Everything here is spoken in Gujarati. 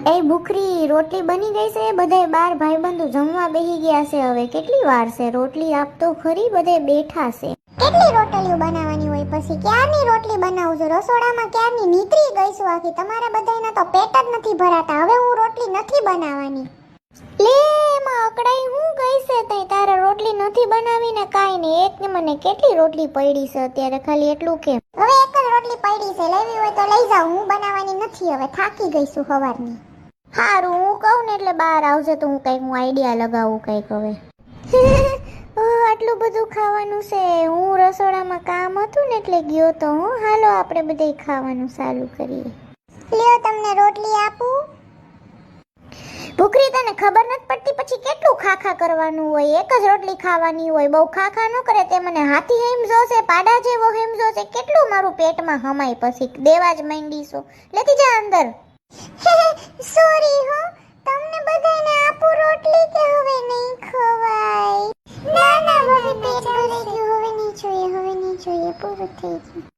એ ભૂખરી, રોટલી બની ગઈ છે? બધાય બાર ભાઈબંધો જમવા બેહી ગયા છે. હવે કેટલી વાર છે? રોટલી આપતો ખરી, બધે બેઠા છે. કેટલી રોટલીઓ બનાવવાની હોય? પછી ક્યારની રોટલી બનાવું છું? રસોડામાં ક્યારની નીકળી ગઈ છું આખી. તમારા બધાયના તો પેટ જ નથી ભરાતા. હવે હું રોટલી નથી બનાવવાની. લે, એમાં અકડાઈ હું ગઈ છે? તઈ તારે રોટલી નથી બનાવીને કાઈ નહીં. એક ને મને કેટલી રોટલી પડી છે અત્યારે, ખાલી એટલું કેમ? હવે એક જ રોટલી પડી છે, લેવી હોય તો લઈ જાવ. હું બનાવવાની નથી, હવે થાકી ગઈ છું સવારની. હારું, હું કહું ને એટલે બહાર આવશે તો હું આઈડિયા લગાવું કઈક હવે. આટલું બધું ખાવાનું છે. હું રસોડામાં કામ હતું ને એટલે ગયો તો. હું હાલો આપણે બધે ખાવાનું ચાલુ કરીએ. લ્યો, તમને રોટલી આપું. ભૂખરી, તને ખબર નથી પડતી પછી કેટલું ખાખા કરવાનું હોય? એક જ રોટલી ખાવાની હોય, બહુ ખાખા ન કરે. તે મને હાથી હેમજો છે, પાડા જેવો હેમજો છે. કેટલું મારું પેટમાં હમાય પછી દેવા જ માંડીશો. લેતી જા અંદર. સોરી હો, તમને બધાને આપું રોટલી કે હવે નહીં ખવાય? ના ના, હવે પેટ ભરાઈ ગયું, હવે નહીં જોઈએ, પૂરું થઈ ગયું.